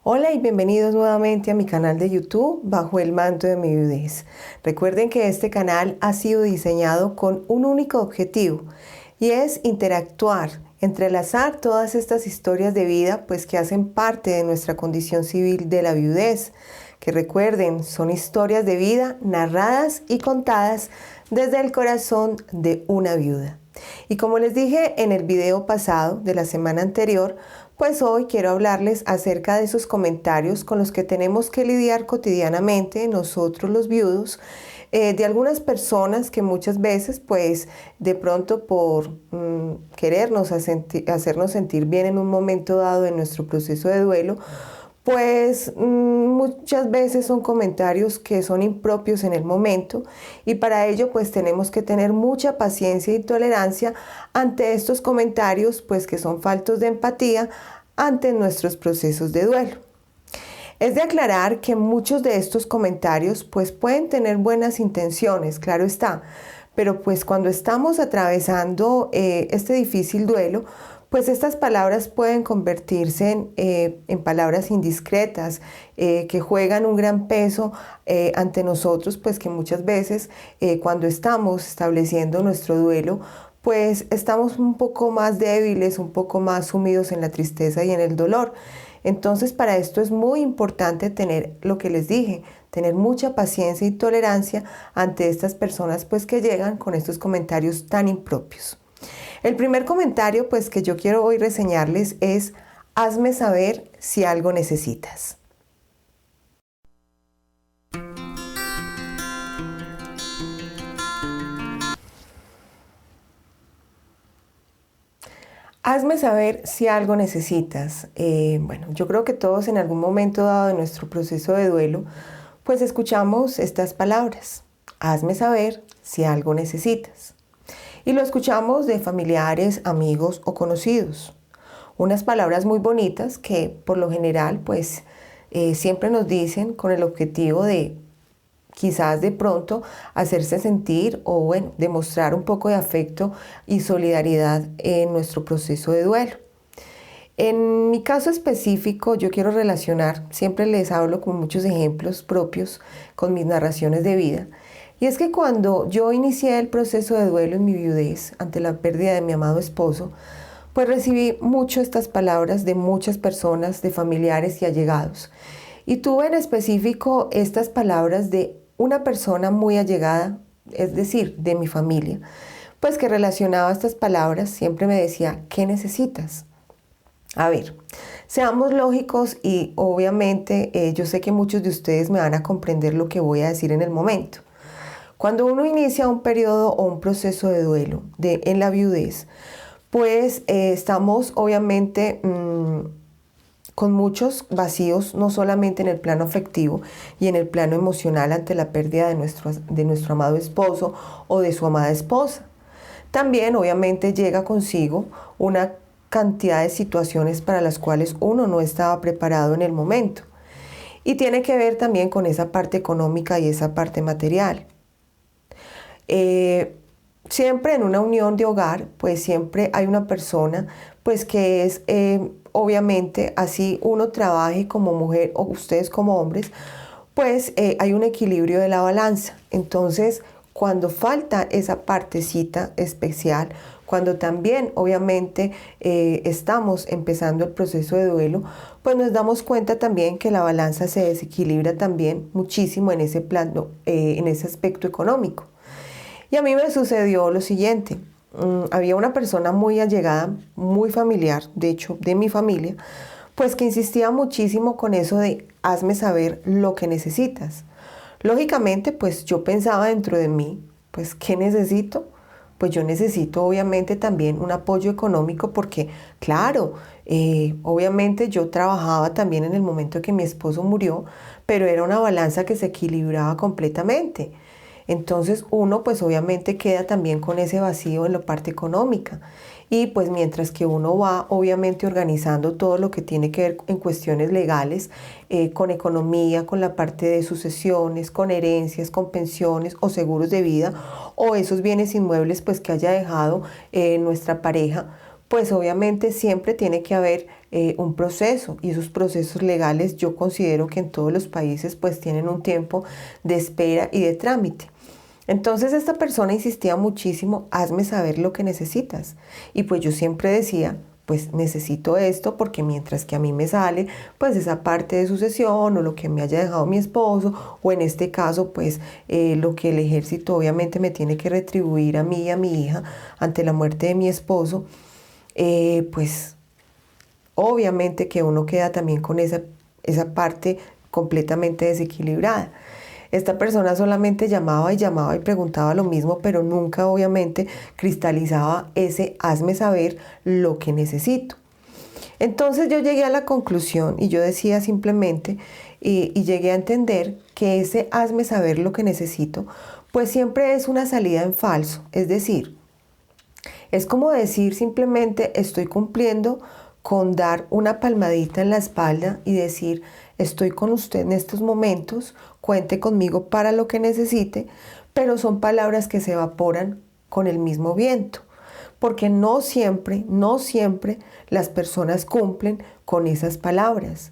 Hola y bienvenidos nuevamente a mi canal de YouTube Bajo el manto de mi viudez. Recuerden que este canal ha sido diseñado con un único objetivo y es interactuar, entrelazar todas estas historias de vida pues que hacen parte de nuestra condición civil de la viudez, que recuerden son historias de vida narradas y contadas desde el corazón de una viuda. Y como les dije en el video pasado de la semana anterior, pues hoy quiero hablarles acerca de esos comentarios con los que tenemos que lidiar cotidianamente nosotros los viudos, de algunas personas que muchas veces pues de pronto por querernos hacernos sentir bien en un momento dado de nuestro proceso de duelo, pues muchas veces son comentarios que son impropios en el momento y para ello pues tenemos que tener mucha paciencia y tolerancia ante estos comentarios pues que son faltos de empatía ante nuestros procesos de duelo. Es de aclarar que muchos de estos comentarios pues pueden tener buenas intenciones, claro está, pero pues cuando estamos atravesando este difícil duelo, pues estas palabras pueden convertirse en palabras indiscretas que juegan un gran peso ante nosotros, pues que muchas veces cuando estamos estableciendo nuestro duelo, pues estamos un poco más débiles, un poco más sumidos en la tristeza y en el dolor. Entonces para esto es muy importante tener lo que les dije, tener mucha paciencia y tolerancia ante estas personas pues que llegan con estos comentarios tan impropios. El primer comentario pues que yo quiero hoy reseñarles es: hazme saber si algo necesitas. Hazme saber si algo necesitas. Bueno, yo creo que todos en algún momento dado de nuestro proceso de duelo, pues escuchamos estas palabras. Hazme saber si algo necesitas. Y lo escuchamos de familiares, amigos o conocidos. Unas palabras muy bonitas que por lo general pues siempre nos dicen con el objetivo de quizás de pronto hacerse sentir o bueno, demostrar un poco de afecto y solidaridad en nuestro proceso de duelo. En mi caso específico, yo quiero relacionar, siempre les hablo con muchos ejemplos propios con mis narraciones de vida. Y es que cuando yo inicié el proceso de duelo en mi viudez ante la pérdida de mi amado esposo, pues recibí mucho estas palabras de muchas personas, de familiares y allegados. Y tuve en específico estas palabras de una persona muy allegada, es decir, de mi familia, pues que relacionaba estas palabras, siempre me decía: ¿qué necesitas? A ver, seamos lógicos y obviamente yo sé que muchos de ustedes me van a comprender lo que voy a decir en el momento. Cuando uno inicia un periodo o un proceso de duelo en la viudez, pues estamos obviamente con muchos vacíos, no solamente en el plano afectivo y en el plano emocional ante la pérdida de nuestro amado esposo o de su amada esposa. También obviamente llega consigo una cantidad de situaciones para las cuales uno no estaba preparado en el momento. Y tiene que ver también con esa parte económica y esa parte material. Siempre en una unión de hogar, pues siempre hay una persona, pues que es, obviamente, así uno trabaje como mujer o ustedes como hombres, pues hay un equilibrio de la balanza. Entonces, cuando falta esa partecita especial, cuando también obviamente estamos empezando el proceso de duelo, pues nos damos cuenta también que la balanza se desequilibra también muchísimo en ese plano, en ese aspecto económico. Y a mí me sucedió lo siguiente. Había una persona muy allegada, muy familiar, de hecho, de mi familia, pues que insistía muchísimo con eso de hazme saber lo que necesitas. Lógicamente, pues yo pensaba dentro de mí, pues ¿qué necesito? Pues yo necesito obviamente también un apoyo económico porque, claro, obviamente yo trabajaba también en el momento que mi esposo murió, pero era una balanza que se equilibraba completamente. Entonces uno pues obviamente queda también con ese vacío en la parte económica y pues mientras que uno va obviamente organizando todo lo que tiene que ver en cuestiones legales, con economía, con la parte de sucesiones, con herencias, con pensiones o seguros de vida o esos bienes inmuebles pues que haya dejado nuestra pareja, pues obviamente siempre tiene que haber un proceso, y esos procesos legales yo considero que en todos los países pues tienen un tiempo de espera y de trámite. Entonces esta persona insistía muchísimo: hazme saber lo que necesitas. Y pues yo siempre decía: pues necesito esto porque mientras que a mí me sale pues esa parte de sucesión o lo que me haya dejado mi esposo, o en este caso pues lo que el ejército obviamente me tiene que retribuir a mí y a mi hija ante la muerte de mi esposo, pues obviamente que uno queda también con esa parte completamente desequilibrada. Esta persona solamente llamaba y llamaba y preguntaba lo mismo, pero nunca obviamente cristalizaba ese hazme saber lo que necesito. Entonces yo llegué a la conclusión y yo decía simplemente, y llegué a entender que ese hazme saber lo que necesito, pues siempre es una salida en falso. Es decir, es como decir simplemente: estoy cumpliendo con dar una palmadita en la espalda y decir: estoy con usted en estos momentos, cuente conmigo para lo que necesite, pero son palabras que se evaporan con el mismo viento, porque no siempre las personas cumplen con esas palabras.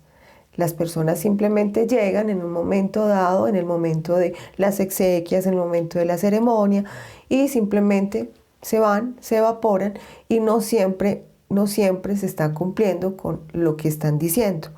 Las personas simplemente llegan en un momento dado, en el momento de las exequias, en el momento de la ceremonia, y simplemente se van, se evaporan, y no siempre se están cumpliendo con lo que están diciendo.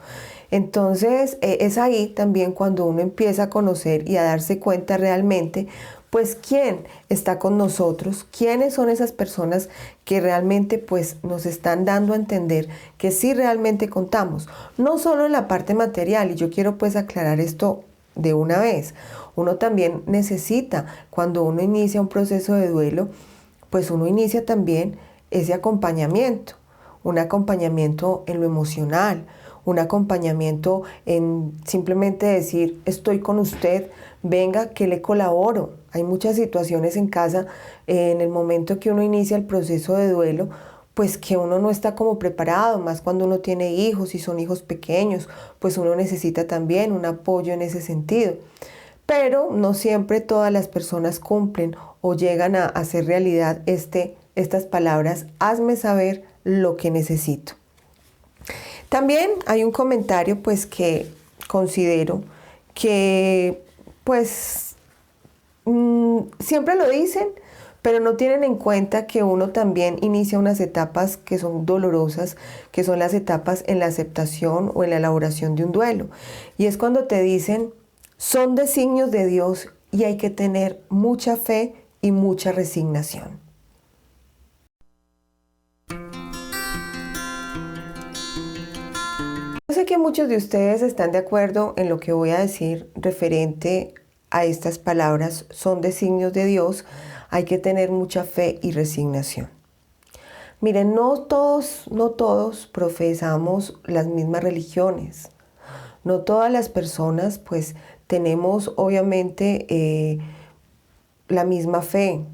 Entonces es ahí también cuando uno empieza a conocer y a darse cuenta realmente pues quién está con nosotros, quiénes son esas personas que realmente pues nos están dando a entender que sí realmente contamos, no solo en la parte material. Y yo quiero pues aclarar esto de una vez. Uno también necesita, cuando uno inicia un proceso de duelo, pues uno inicia también ese acompañamiento, un acompañamiento en lo emocional, un acompañamiento en simplemente decir: estoy con usted, venga que le colaboro. Hay muchas situaciones en casa, en el momento que uno inicia el proceso de duelo, pues que uno no está como preparado, más cuando uno tiene hijos y son hijos pequeños, pues uno necesita también un apoyo en ese sentido. Pero no siempre todas las personas cumplen o llegan a hacer realidad estas palabras: hazme saber lo que necesito. También hay un comentario pues que considero que pues siempre lo dicen, pero no tienen en cuenta que uno también inicia unas etapas que son dolorosas, que son las etapas en la aceptación o en la elaboración de un duelo. Y es cuando te dicen: son designios de Dios y hay que tener mucha fe y mucha resignación. Yo sé que muchos de ustedes están de acuerdo en lo que voy a decir referente a estas palabras: son designios de Dios, hay que tener mucha fe y resignación. Miren, no todos profesamos las mismas religiones. No todas las personas pues tenemos obviamente la misma fe.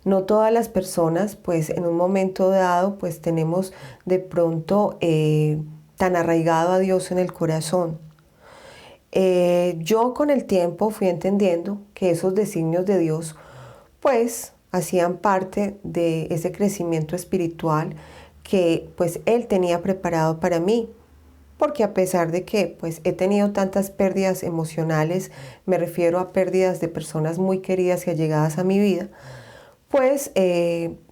No todas las personas pues en un momento dado pues tenemos de pronto tan arraigado a Dios en el corazón. Yo con el tiempo fui entendiendo que esos designios de Dios pues hacían parte de ese crecimiento espiritual que pues Él tenía preparado para mí. Porque a pesar de que pues he tenido tantas pérdidas emocionales, me refiero a pérdidas de personas muy queridas y allegadas a mi vida, pues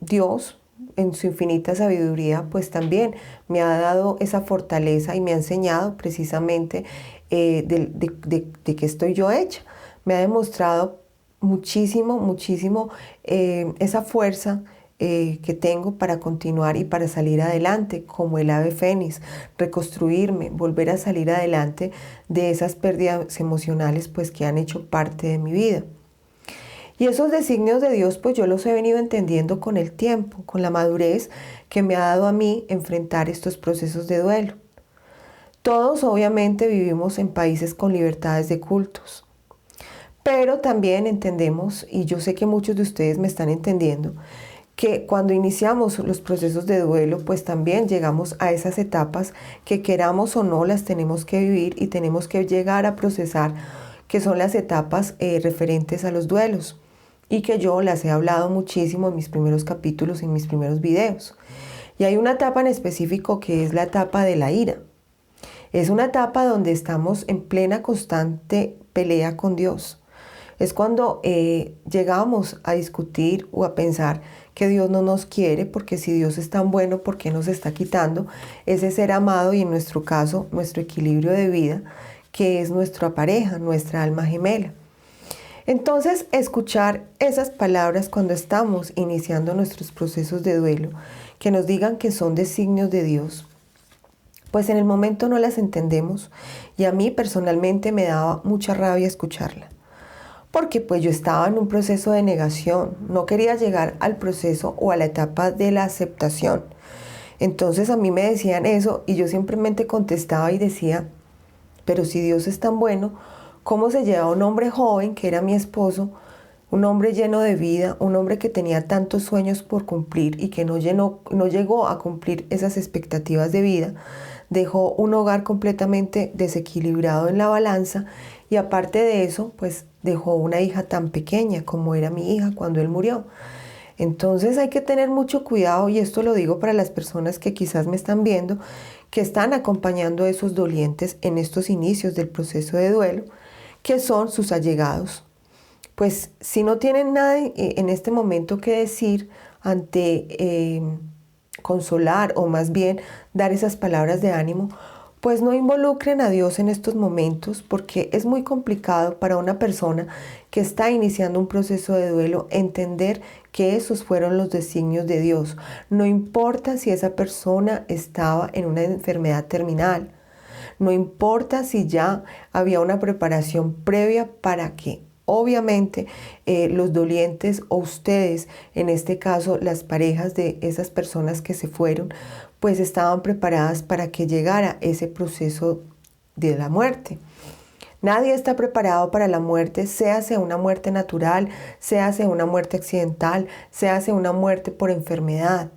Dios en su infinita sabiduría pues también me ha dado esa fortaleza y me ha enseñado precisamente de qué estoy yo hecha. Me ha demostrado muchísimo esa fuerza que tengo para continuar y para salir adelante, como el ave fénix, reconstruirme, volver a salir adelante de esas pérdidas emocionales pues que han hecho parte de mi vida. Y esos designios de Dios pues yo los he venido entendiendo con el tiempo, con la madurez que me ha dado a mí enfrentar estos procesos de duelo. Todos obviamente vivimos en países con libertades de cultos, pero también entendemos, y yo sé que muchos de ustedes me están entendiendo, que cuando iniciamos los procesos de duelo, pues también llegamos a esas etapas que queramos o no las tenemos que vivir y tenemos que llegar a procesar, que son las etapas referentes a los duelos, y que yo las he hablado muchísimo en mis primeros capítulos, en mis primeros videos. Y hay una etapa en específico que es la etapa de la ira. Es una etapa donde estamos en plena constante pelea con Dios. Es cuando llegamos a discutir o a pensar que Dios no nos quiere, porque si Dios es tan bueno, ¿por qué nos está quitando ese ser amado y en nuestro caso nuestro equilibrio de vida, que es nuestra pareja, nuestra alma gemela? Entonces, escuchar esas palabras cuando estamos iniciando nuestros procesos de duelo, que nos digan que son designios de Dios, pues en el momento no las entendemos y a mí personalmente me daba mucha rabia escucharla. Porque pues yo estaba en un proceso de negación, no quería llegar al proceso o a la etapa de la aceptación. Entonces a mí me decían eso y yo simplemente contestaba y decía, pero si Dios es tan bueno, ¿cómo se lleva a un hombre joven que era mi esposo, un hombre lleno de vida, un hombre que tenía tantos sueños por cumplir y que no llegó a cumplir esas expectativas de vida? Dejó un hogar completamente desequilibrado en la balanza y aparte de eso, pues dejó una hija tan pequeña como era mi hija cuando él murió. Entonces hay que tener mucho cuidado y esto lo digo para las personas que quizás me están viendo, que están acompañando a esos dolientes en estos inicios del proceso de duelo, que son sus allegados. Pues si no tienen nada en este momento que decir ante consolar o más bien dar esas palabras de ánimo, pues no involucren a Dios en estos momentos porque es muy complicado para una persona que está iniciando un proceso de duelo entender que esos fueron los designios de Dios. No importa si esa persona estaba en una enfermedad terminal, no importa si ya había una preparación previa para que obviamente los dolientes o ustedes, en este caso las parejas de esas personas que se fueron, pues estaban preparadas para que llegara ese proceso de la muerte. Nadie está preparado para la muerte, sea una muerte natural, sea una muerte accidental, sea una muerte por enfermedad.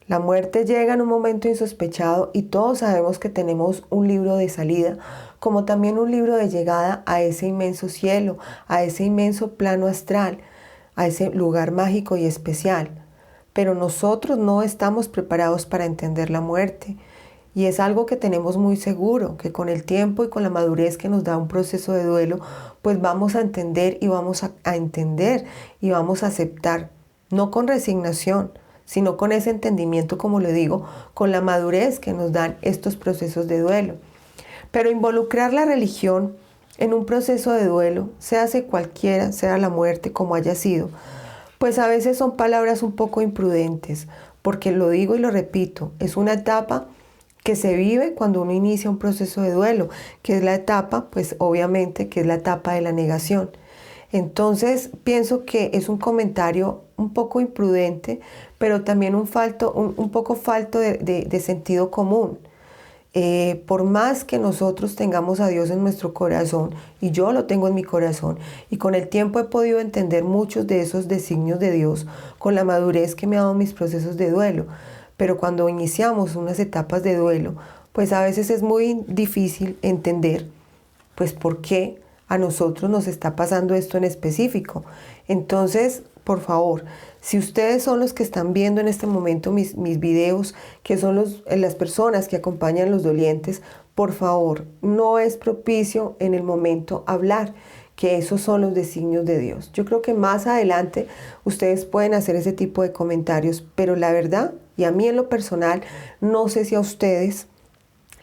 La muerte llega en un momento insospechado y todos sabemos que tenemos un libro de salida, como también un libro de llegada a ese inmenso cielo, a ese inmenso plano astral, a ese lugar mágico y especial. Pero nosotros no estamos preparados para entender la muerte. Y es algo que tenemos muy seguro, que con el tiempo y con la madurez que nos da un proceso de duelo, pues vamos a entender y vamos a entender y vamos a aceptar, no con resignación, sino con ese entendimiento, como le digo, con la madurez que nos dan estos procesos de duelo. Pero involucrar la religión en un proceso de duelo, sea cualquiera, sea la muerte, como haya sido, pues a veces son palabras un poco imprudentes, porque lo digo y lo repito, es una etapa que se vive cuando uno inicia un proceso de duelo, que es la etapa, pues obviamente, que es la etapa de la negación. Entonces pienso que es un comentario un poco imprudente, pero también un poco falto de sentido común. Por más que nosotros tengamos a Dios en nuestro corazón, y yo lo tengo en mi corazón, y con el tiempo he podido entender muchos de esos designios de Dios con la madurez que me ha dado mis procesos de duelo, pero cuando iniciamos unas etapas de duelo, pues a veces es muy difícil entender pues por qué a nosotros nos está pasando esto en específico. Entonces, por favor, si ustedes son los que están viendo en este momento mis videos, que son las personas que acompañan a los dolientes, por favor, no es propicio en el momento hablar que esos son los designios de Dios. Yo creo que más adelante ustedes pueden hacer ese tipo de comentarios, pero la verdad, y a mí en lo personal, no sé si a ustedes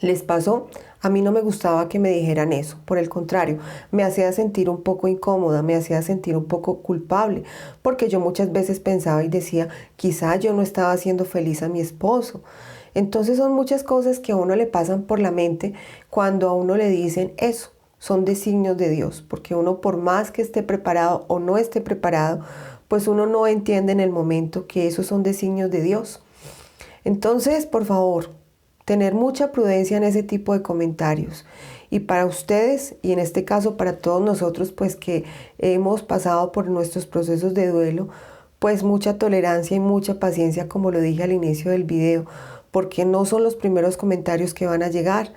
les pasó, a mí no me gustaba que me dijeran eso, por el contrario, me hacía sentir un poco incómoda, me hacía sentir un poco culpable, porque yo muchas veces pensaba y decía, quizá yo no estaba haciendo feliz a mi esposo. Entonces son muchas cosas que a uno le pasan por la mente cuando a uno le dicen eso, son designios de Dios, porque uno por más que esté preparado o no esté preparado, pues uno no entiende en el momento que esos son designios de Dios. Entonces, por favor, tener mucha prudencia en ese tipo de comentarios. Y para ustedes, y en este caso para todos nosotros, pues que hemos pasado por nuestros procesos de duelo, pues mucha tolerancia y mucha paciencia, como lo dije al inicio del video, porque no son los primeros comentarios que van a llegar.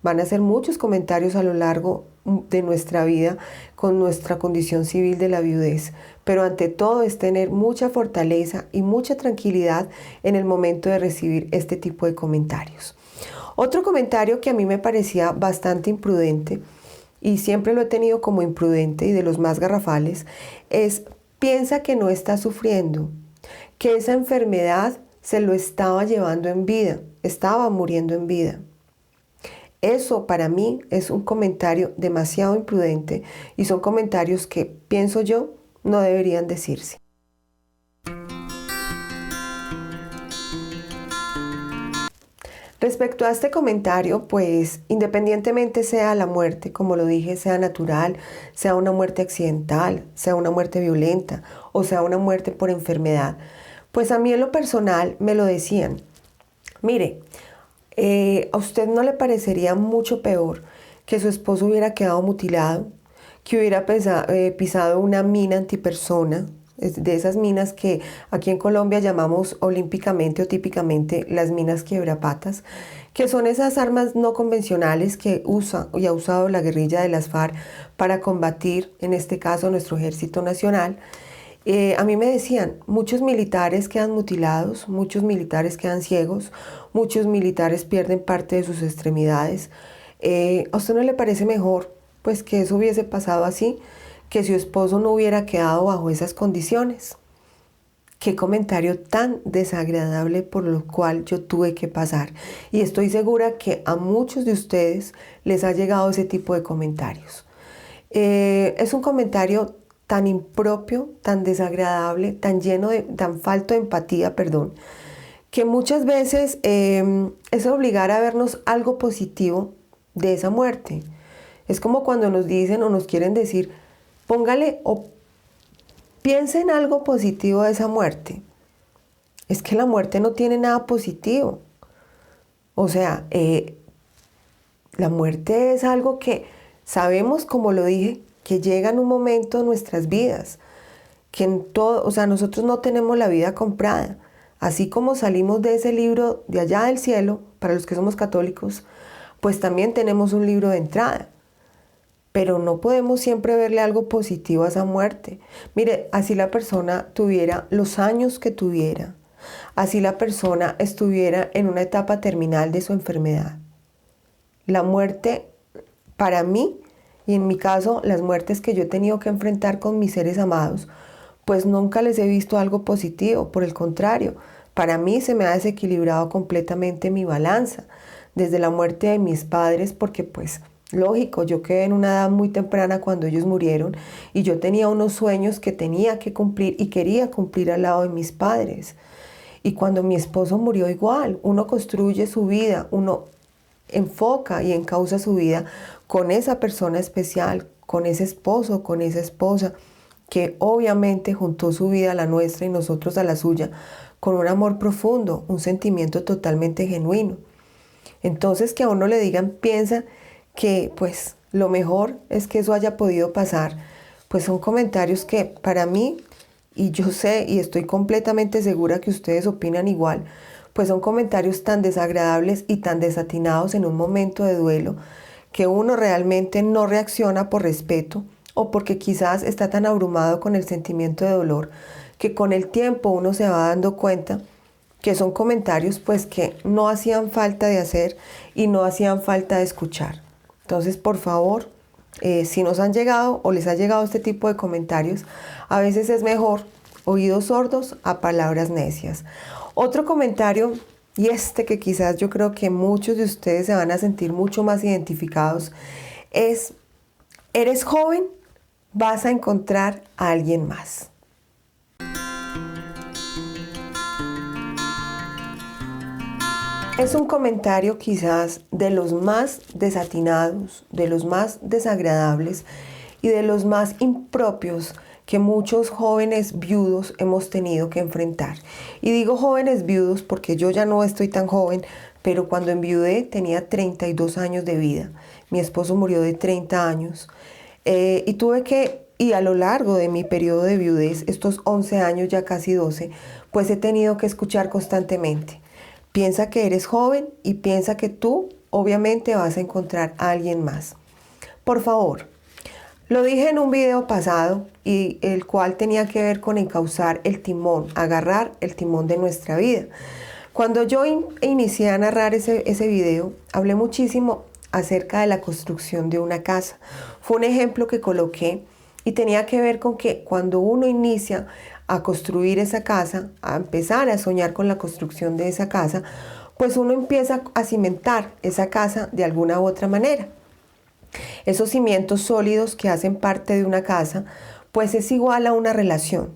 van a ser muchos comentarios a lo largo de nuestra vida con nuestra condición civil de la viudez, pero ante todo es tener mucha fortaleza y mucha tranquilidad en el momento de recibir este tipo de comentarios. Otro comentario que a mí me parecía bastante imprudente, y siempre lo he tenido como imprudente y de los más garrafales, es: piensa que no está sufriendo, que esa enfermedad se lo estaba llevando en vida, estaba muriendo en vida. Eso para mí es un comentario demasiado imprudente y son comentarios que, pienso yo, no deberían decirse. Respecto a este comentario, pues independientemente sea la muerte, como lo dije, sea natural, sea una muerte accidental, sea una muerte violenta o sea una muerte por enfermedad, pues a mí en lo personal me lo decían: mire, ¿a usted no le parecería mucho peor que su esposo hubiera quedado mutilado, que hubiera pisado una mina antipersona, de esas minas que aquí en Colombia llamamos olímpicamente o típicamente las minas quiebrapatas, que son esas armas no convencionales que usa y ha usado la guerrilla de las FARC para combatir, en este caso, nuestro Ejército Nacional? A mí me decían: muchos militares quedan mutilados, muchos militares quedan ciegos, muchos militares pierden parte de sus extremidades. ¿A usted no le parece mejor pues que eso hubiese pasado así, que su esposo no hubiera quedado bajo esas condiciones? Qué comentario tan desagradable por lo cual yo tuve que pasar. Y estoy segura que a muchos de ustedes les ha llegado ese tipo de comentarios. Es un comentario tan impropio, tan desagradable, tan falto de empatía, que muchas veces es obligar a vernos algo positivo de esa muerte. Es como cuando nos dicen o nos quieren decir: póngale o piense en algo positivo de esa muerte. Es que la muerte no tiene nada positivo. O sea, la muerte es algo que sabemos, como lo dije, que llega en un momento de nuestras vidas, que en todo, o sea, nosotros no tenemos la vida comprada. Así como salimos de ese libro de allá del cielo, para los que somos católicos, pues también tenemos un libro de entrada. Pero no podemos siempre verle algo positivo a esa muerte. Mire, así la persona tuviera los años que tuviera, así la persona estuviera en una etapa terminal de su enfermedad. La muerte, para mí, y en mi caso, las muertes que yo he tenido que enfrentar con mis seres amados, pues nunca les he visto algo positivo. Por el contrario, para mí se me ha desequilibrado completamente mi balanza. Desde la muerte de mis padres, porque pues lógico, yo quedé en una edad muy temprana cuando ellos murieron y yo tenía unos sueños que tenía que cumplir y quería cumplir al lado de mis padres. Y cuando mi esposo murió, igual, uno construye su vida, uno enfoca y encausa su vida con esa persona especial, con ese esposo, con esa esposa, que obviamente juntó su vida a la nuestra y nosotros a la suya, con un amor profundo, un sentimiento totalmente genuino. Entonces, que a uno le digan: piensa que pues lo mejor es que eso haya podido pasar, pues son comentarios que para mí, y yo sé y estoy completamente segura que ustedes opinan igual, pues son comentarios tan desagradables y tan desatinados en un momento de duelo, que uno realmente no reacciona por respeto o porque quizás está tan abrumado con el sentimiento de dolor, que con el tiempo uno se va dando cuenta que son comentarios pues que no hacían falta de hacer y no hacían falta de escuchar. Entonces, por favor, si nos han llegado o les ha llegado este tipo de comentarios, a veces es mejor oídos sordos a palabras necias. Otro comentario, y este que quizás yo creo que muchos de ustedes se van a sentir mucho más identificados, es: eres joven, vas a encontrar a alguien más. Es un comentario quizás de los más desatinados, de los más desagradables y de los más impropios que muchos jóvenes viudos hemos tenido que enfrentar. Y digo jóvenes viudos porque yo ya no estoy tan joven, pero cuando enviudé tenía 32 años de vida. Mi esposo murió de 30 años. Y a lo largo de mi periodo de viudez, estos 11 años, ya casi 12, pues he tenido que escuchar constantemente: piensa que eres joven y piensa que tú obviamente vas a encontrar a alguien más. Por favor, lo dije en un video pasado y el cual tenía que ver con encauzar el timón, agarrar el timón de nuestra vida. Cuando yo inicié a narrar ese video, hablé muchísimo acerca de la construcción de una casa. Fue un ejemplo que coloqué y tenía que ver con que cuando uno inicia a construir esa casa, a empezar a soñar con la construcción de esa casa, pues uno empieza a cimentar esa casa de alguna u otra manera. Esos cimientos sólidos que hacen parte de una casa, pues es igual a una relación.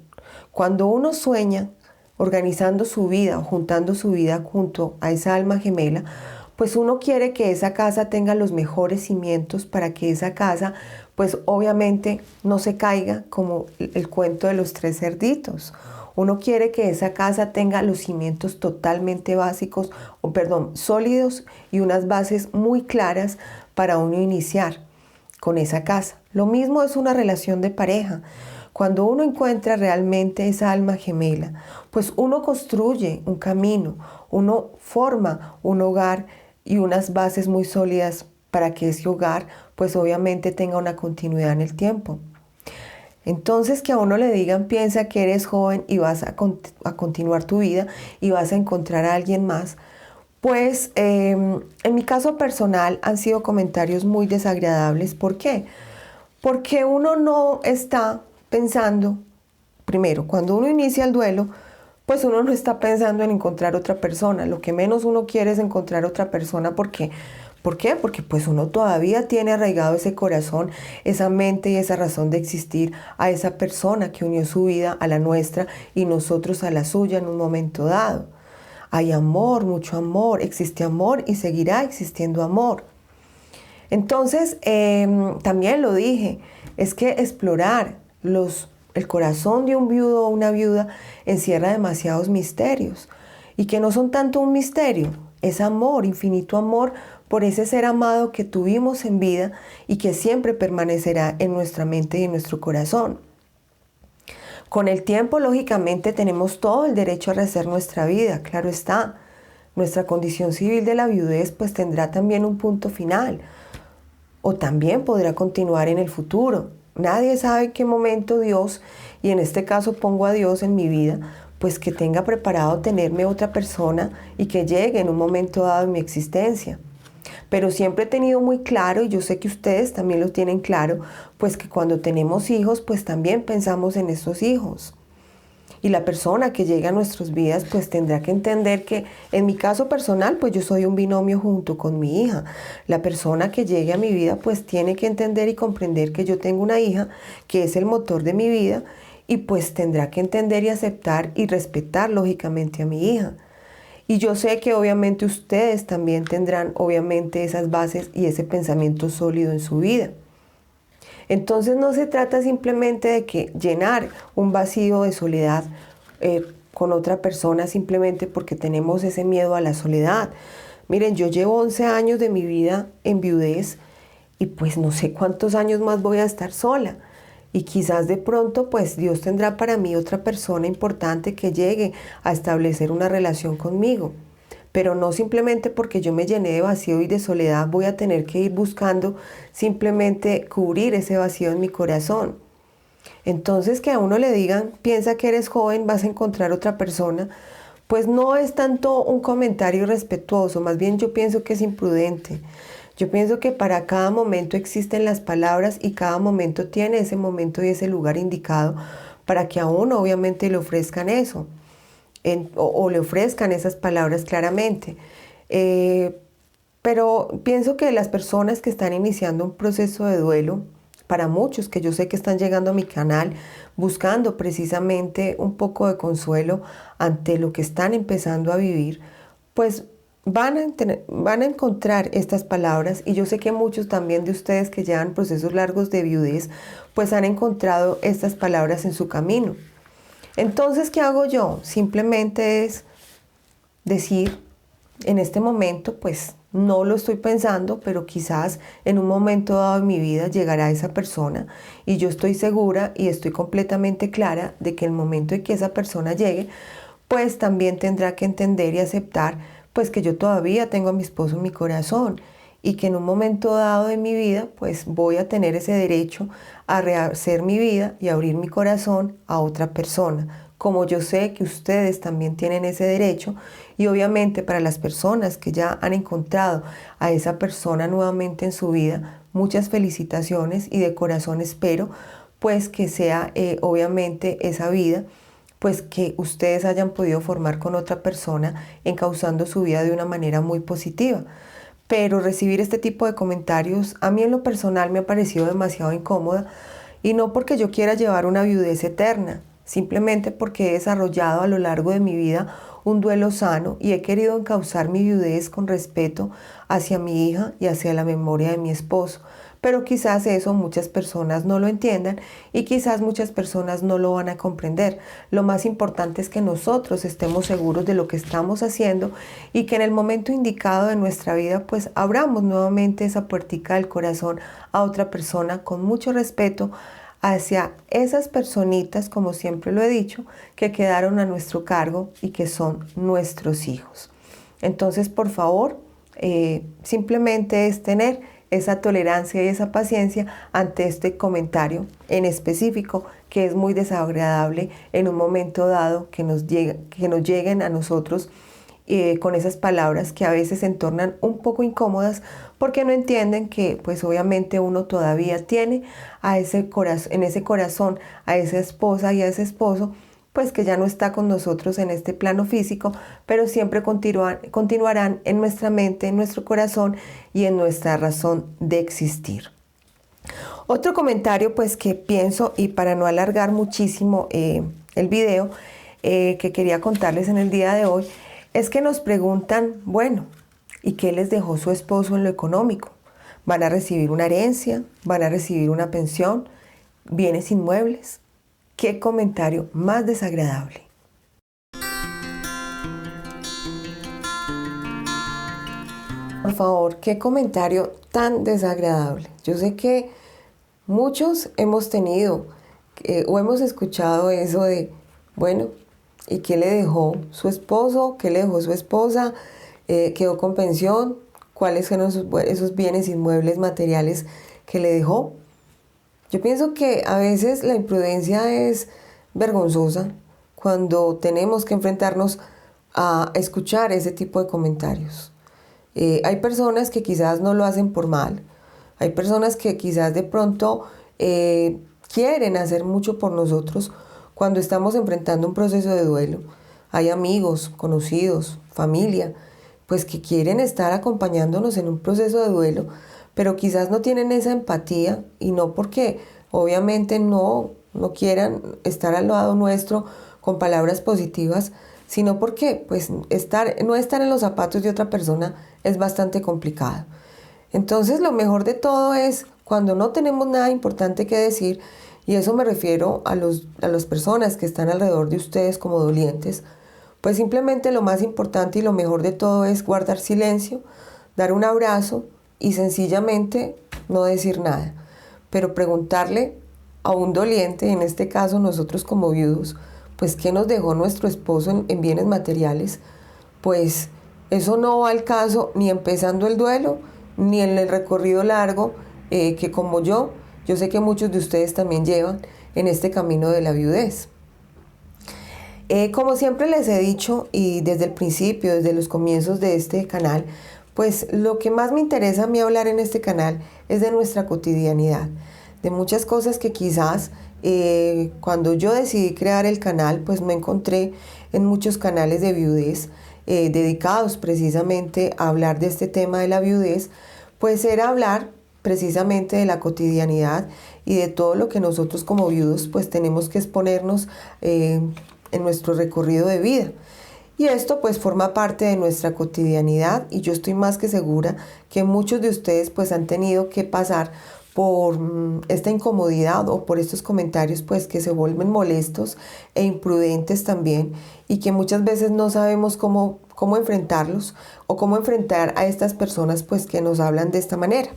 Cuando uno sueña organizando su vida o juntando su vida junto a esa alma gemela, pues uno quiere que esa casa tenga los mejores cimientos para que esa casa, pues obviamente no se caiga como el cuento de los 3 cerditos. Uno quiere que esa casa tenga los cimientos totalmente básicos, sólidos y unas bases muy claras para uno iniciar con esa casa. Lo mismo es una relación de pareja. Cuando uno encuentra realmente esa alma gemela, pues uno construye un camino, uno forma un hogar y unas bases muy sólidas para que ese hogar, pues obviamente tenga una continuidad en el tiempo. Entonces, que a uno le digan, piensa que eres joven y vas a continuar tu vida y vas a encontrar a alguien más, pues en mi caso personal han sido comentarios muy desagradables. ¿Por qué? Porque uno no está pensando, primero, cuando uno inicia el duelo, pues uno no está pensando en encontrar otra persona. Lo que menos uno quiere es encontrar otra persona. ¿Por qué? ¿Por qué? Porque pues uno todavía tiene arraigado ese corazón, esa mente y esa razón de existir a esa persona que unió su vida a la nuestra y nosotros a la suya en un momento dado. Hay amor, mucho amor, existe amor y seguirá existiendo amor. Entonces, también lo dije, es que explorar el corazón de un viudo o una viuda encierra demasiados misterios y que no son tanto un misterio, es amor, infinito amor por ese ser amado que tuvimos en vida y que siempre permanecerá en nuestra mente y en nuestro corazón. Con el tiempo, lógicamente, tenemos todo el derecho a rehacer nuestra vida, claro está. Nuestra condición civil de la viudez pues tendrá también un punto final o también podrá continuar en el futuro. Nadie sabe en qué momento Dios, y en este caso pongo a Dios en mi vida, pues que tenga preparado tenerme otra persona y que llegue en un momento dado en mi existencia. Pero siempre he tenido muy claro, y yo sé que ustedes también lo tienen claro, pues que cuando tenemos hijos, pues también pensamos en esos hijos. Y la persona que llega a nuestras vidas, pues tendrá que entender que, en mi caso personal, pues yo soy un binomio junto con mi hija. La persona que llegue a mi vida, pues tiene que entender y comprender que yo tengo una hija, que es el motor de mi vida, y pues tendrá que entender y aceptar y respetar, lógicamente, a mi hija. Y yo sé que obviamente ustedes también tendrán obviamente esas bases y ese pensamiento sólido en su vida. Entonces no se trata simplemente de que llenar un vacío de soledad con otra persona simplemente porque tenemos ese miedo a la soledad. Miren, yo llevo 11 años de mi vida en viudez y pues no sé cuántos años más voy a estar sola. Y quizás de pronto pues Dios tendrá para mí otra persona importante que llegue a establecer una relación conmigo. Pero no simplemente porque yo me llené de vacío y de soledad voy a tener que ir buscando simplemente cubrir ese vacío en mi corazón. Entonces que a uno le digan, piensa que eres joven, vas a encontrar otra persona, pues no es tanto un comentario irrespetuoso, más bien yo pienso que es imprudente. Yo pienso que para cada momento existen las palabras y cada momento tiene ese momento y ese lugar indicado para que a uno obviamente le ofrezcan eso o le ofrezcan esas palabras claramente. Pero pienso que las personas que están iniciando un proceso de duelo, para muchos que yo sé que están llegando a mi canal buscando precisamente un poco de consuelo ante lo que están empezando a vivir, pues van a encontrar estas palabras y yo sé que muchos también de ustedes que llevan procesos largos de viudez, pues han encontrado estas palabras en su camino. Entonces, ¿qué hago yo? Simplemente es decir, en este momento, pues no lo estoy pensando, pero quizás en un momento dado de mi vida llegará esa persona y yo estoy segura y estoy completamente clara de que el momento en que esa persona llegue, pues también tendrá que entender y aceptar pues que yo todavía tengo a mi esposo en mi corazón y que en un momento dado de mi vida pues voy a tener ese derecho a rehacer mi vida y abrir mi corazón a otra persona, como yo sé que ustedes también tienen ese derecho. Y obviamente para las personas que ya han encontrado a esa persona nuevamente en su vida, muchas felicitaciones y de corazón espero pues que sea obviamente esa vida pues que ustedes hayan podido formar con otra persona, encauzando su vida de una manera muy positiva. Pero recibir este tipo de comentarios a mí en lo personal me ha parecido demasiado incómoda, y no porque yo quiera llevar una viudez eterna, simplemente porque he desarrollado a lo largo de mi vida un duelo sano y he querido encauzar mi viudez con respeto hacia mi hija y hacia la memoria de mi esposo. Pero quizás eso muchas personas no lo entiendan y quizás muchas personas no lo van a comprender. Lo más importante es que nosotros estemos seguros de lo que estamos haciendo y que en el momento indicado de nuestra vida pues abramos nuevamente esa puertica del corazón a otra persona con mucho respeto hacia esas personitas, como siempre lo he dicho, que quedaron a nuestro cargo y que son nuestros hijos. Entonces, por favor, simplemente es tener esa tolerancia y esa paciencia ante este comentario en específico que es muy desagradable en un momento dado que nos lleguen a nosotros con esas palabras que a veces se tornan un poco incómodas porque no entienden que pues obviamente uno todavía tiene a en ese corazón a esa esposa y a ese esposo pues que ya no está con nosotros en este plano físico, pero siempre continuarán en nuestra mente, en nuestro corazón y en nuestra razón de existir. Otro comentario pues que pienso, y para no alargar muchísimo el video que quería contarles en el día de hoy, es que nos preguntan, bueno, ¿y qué les dejó su esposo en lo económico? ¿Van a recibir una herencia? ¿Van a recibir una pensión? ¿Bienes inmuebles? ¡Qué comentario más desagradable! Por favor, qué comentario tan desagradable. Yo sé que muchos hemos tenido o hemos escuchado eso de, bueno, ¿y qué le dejó su esposo? ¿Qué le dejó su esposa? ¿Quedó con pensión? ¿Cuáles fueron esos bienes inmuebles materiales que le dejó? Yo pienso que a veces la imprudencia es vergonzosa cuando tenemos que enfrentarnos a escuchar ese tipo de comentarios. Hay personas que quizás no lo hacen por mal, hay personas que quizás de pronto quieren hacer mucho por nosotros cuando estamos enfrentando un proceso de duelo. Hay amigos, conocidos, familia, pues que quieren estar acompañándonos en un proceso de duelo, pero quizás no tienen esa empatía, y no porque obviamente no quieran estar al lado nuestro con palabras positivas, sino porque pues no estar en los zapatos de otra persona es bastante complicado. Entonces lo mejor de todo es cuando no tenemos nada importante que decir, y eso me refiero a las personas que están alrededor de ustedes como dolientes, pues simplemente lo más importante y lo mejor de todo es guardar silencio, dar un abrazo y sencillamente no decir nada, pero preguntarle a un doliente, en este caso nosotros como viudos, pues qué nos dejó nuestro esposo en bienes materiales. Pues eso no va al caso ni empezando el duelo, ni en el recorrido largo que como yo sé que muchos de ustedes también llevan en este camino de la viudez. Como siempre les he dicho, y desde el principio, desde los comienzos de este canal, pues lo que más me interesa a mí hablar en este canal es de nuestra cotidianidad, de muchas cosas que quizás cuando yo decidí crear el canal, pues me encontré en muchos canales de viudez dedicados precisamente a hablar de este tema de la viudez, pues era hablar precisamente de la cotidianidad y de todo lo que nosotros como viudos pues tenemos que exponernos en nuestro recorrido de vida. Y esto pues forma parte de nuestra cotidianidad, y yo estoy más que segura que muchos de ustedes pues han tenido que pasar por esta incomodidad o por estos comentarios pues que se vuelven molestos e imprudentes también, y que muchas veces no sabemos cómo enfrentarlos o cómo enfrentar a estas personas pues que nos hablan de esta manera.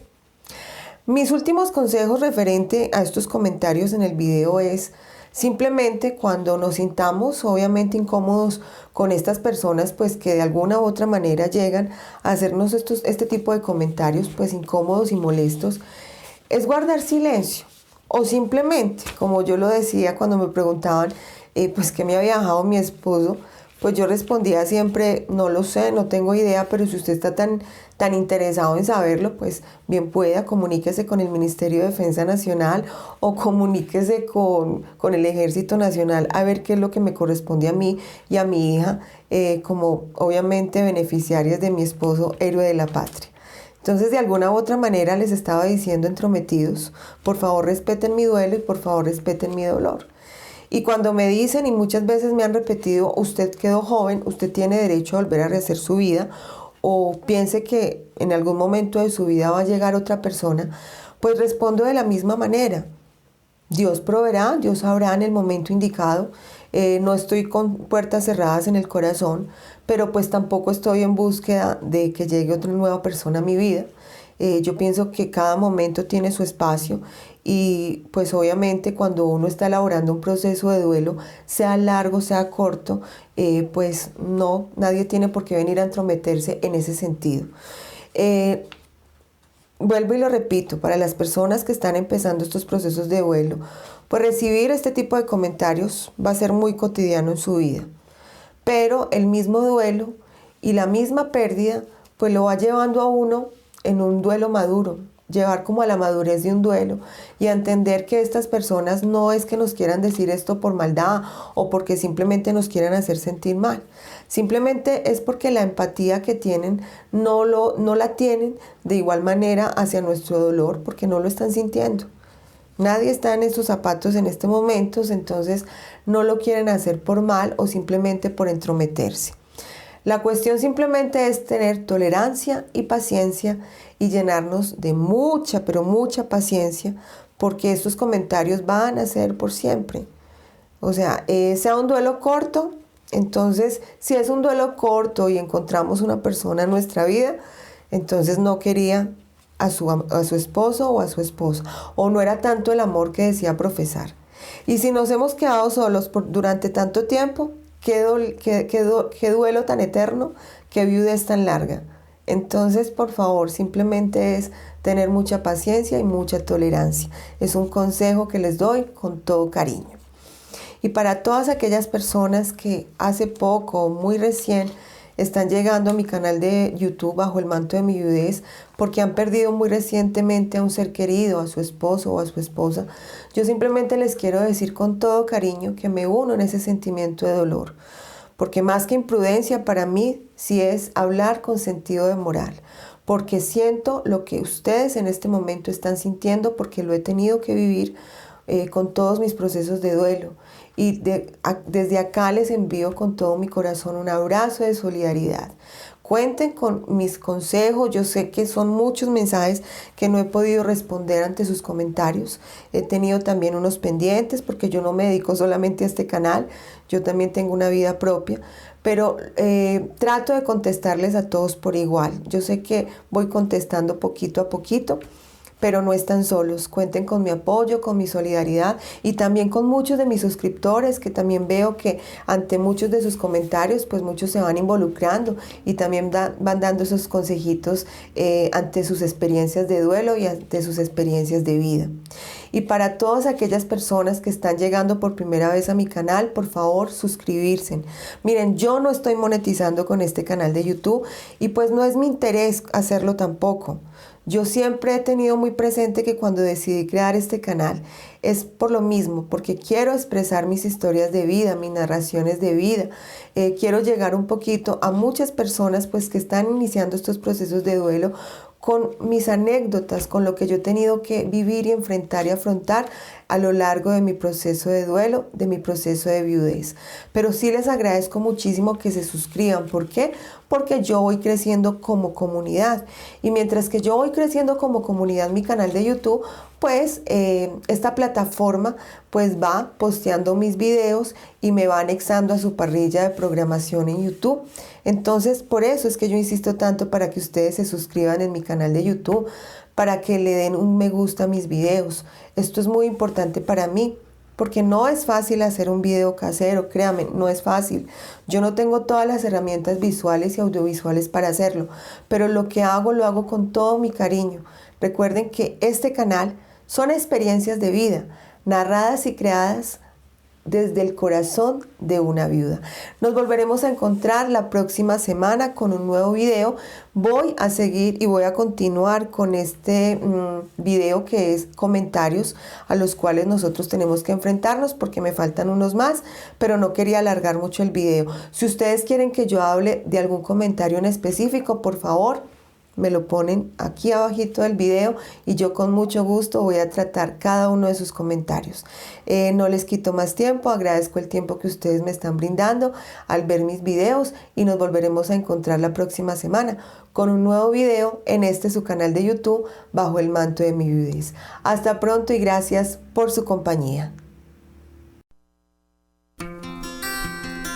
Mis últimos consejos referente a estos comentarios en el video es Simplemente cuando nos sintamos obviamente incómodos con estas personas, pues que de alguna u otra manera llegan a hacernos este tipo de comentarios pues incómodos y molestos, es guardar silencio. O simplemente, como yo lo decía cuando me preguntaban pues qué me había dejado mi esposo, pues yo respondía siempre, no lo sé, no tengo idea, pero si usted está tan interesado en saberlo, pues bien pueda, comuníquese con el Ministerio de Defensa Nacional o comuníquese con el Ejército Nacional a ver qué es lo que me corresponde a mí y a mi hija, como obviamente beneficiarias de mi esposo, héroe de la patria. Entonces, de alguna u otra manera les estaba diciendo entrometidos, por favor respeten mi duelo y por favor respeten mi dolor. Y cuando me dicen, y muchas veces me han repetido, usted quedó joven, usted tiene derecho a volver a rehacer su vida, o piense que en algún momento de su vida va a llegar otra persona, pues respondo de la misma manera. Dios proveerá, Dios sabrá en el momento indicado. No estoy con puertas cerradas en el corazón, pero pues tampoco estoy en búsqueda de que llegue otra nueva persona a mi vida. Yo pienso que cada momento tiene su espacio y pues obviamente cuando uno está elaborando un proceso de duelo, sea largo, sea corto, pues no, nadie tiene por qué venir a entrometerse en ese sentido. Vuelvo y lo repito, para las personas que están empezando estos procesos de duelo, pues recibir este tipo de comentarios va a ser muy cotidiano en su vida. Pero el mismo duelo y la misma pérdida, pues lo va llevando a uno en un duelo maduro, llevar como a la madurez de un duelo y a entender que estas personas no es que nos quieran decir esto por maldad o porque simplemente nos quieran hacer sentir mal. Simplemente es porque la empatía que tienen no la tienen de igual manera hacia nuestro dolor porque no lo están sintiendo. Nadie está en esos zapatos en este momento, entonces no lo quieren hacer por mal o simplemente por entrometerse. La cuestión simplemente es tener tolerancia y paciencia y llenarnos de mucha, pero mucha paciencia, porque estos comentarios van a ser por siempre. O sea, sea un duelo corto, entonces si es un duelo corto y encontramos una persona en nuestra vida, entonces no quería a su esposo o a su esposa, o no era tanto el amor que decía profesar. Y si nos hemos quedado solos durante tanto tiempo, qué duelo tan eterno, qué viudez tan larga. Entonces, por favor, simplemente es tener mucha paciencia y mucha tolerancia. Es un consejo que les doy con todo cariño. Y para todas aquellas personas que hace poco o muy recién están llegando a mi canal de YouTube bajo el manto de mi viudez porque han perdido muy recientemente a un ser querido, a su esposo o a su esposa, yo simplemente les quiero decir con todo cariño que me uno en ese sentimiento de dolor. Porque más que imprudencia para mí, sí es hablar con sentido de moral. Porque siento lo que ustedes en este momento están sintiendo porque lo he tenido que vivir con todos mis procesos de duelo. Y desde acá les envío con todo mi corazón un abrazo de solidaridad. Cuenten con mis consejos. Yo sé que son muchos mensajes que no he podido responder ante sus comentarios. He tenido también unos pendientes porque yo no me dedico solamente a este canal. Yo también tengo una vida propia. Pero trato de contestarles a todos por igual. Yo sé que voy contestando poquito a poquito, pero no están solos. Cuenten con mi apoyo, con mi solidaridad y también con muchos de mis suscriptores que también veo que ante muchos de sus comentarios pues muchos se van involucrando y también van dando esos consejitos ante sus experiencias de duelo y ante sus experiencias de vida. Y para todas aquellas personas que están llegando por primera vez a mi canal, por favor suscribirse. Miren, yo no estoy monetizando con este canal de YouTube y pues no es mi interés hacerlo tampoco. Yo siempre he tenido muy presente que cuando decidí crear este canal es por lo mismo, porque quiero expresar mis historias de vida, mis narraciones de vida. Quiero llegar un poquito a muchas personas pues que están iniciando estos procesos de duelo con mis anécdotas, con lo que yo he tenido que vivir y enfrentar y afrontar a lo largo de mi proceso de duelo, de mi proceso de viudez. Pero sí les agradezco muchísimo que se suscriban. ¿Por qué? Porque yo voy creciendo como comunidad. Y mientras que yo voy creciendo como comunidad, mi canal de YouTube, pues esta plataforma pues va posteando mis videos y me va anexando a su parrilla de programación en YouTube. Entonces, por eso es que yo insisto tanto para que ustedes se suscriban en mi canal de YouTube, para que le den un me gusta a mis videos. Esto es muy importante para mí. porque no es fácil hacer un video casero, créanme, no es fácil. Yo no tengo todas las herramientas visuales y audiovisuales para hacerlo, pero lo que hago lo hago con todo mi cariño. Recuerden que este canal son experiencias de vida, narradas y creadas desde el corazón de una viuda. Nos volveremos a encontrar la próxima semana con un nuevo video. Voy a seguir y voy a continuar con este video que es comentarios a los cuales nosotros tenemos que enfrentarnos, porque me faltan unos más, pero no quería alargar mucho el video. Si ustedes quieren que yo hable de algún comentario en específico, por favor, me lo ponen aquí abajito del video y yo con mucho gusto voy a tratar cada uno de sus comentarios. No les quito más tiempo, agradezco el tiempo que ustedes me están brindando al ver mis videos y nos volveremos a encontrar la próxima semana con un nuevo video en su canal de YouTube, Bajo el Manto de mi Viudez. Hasta pronto y gracias por su compañía.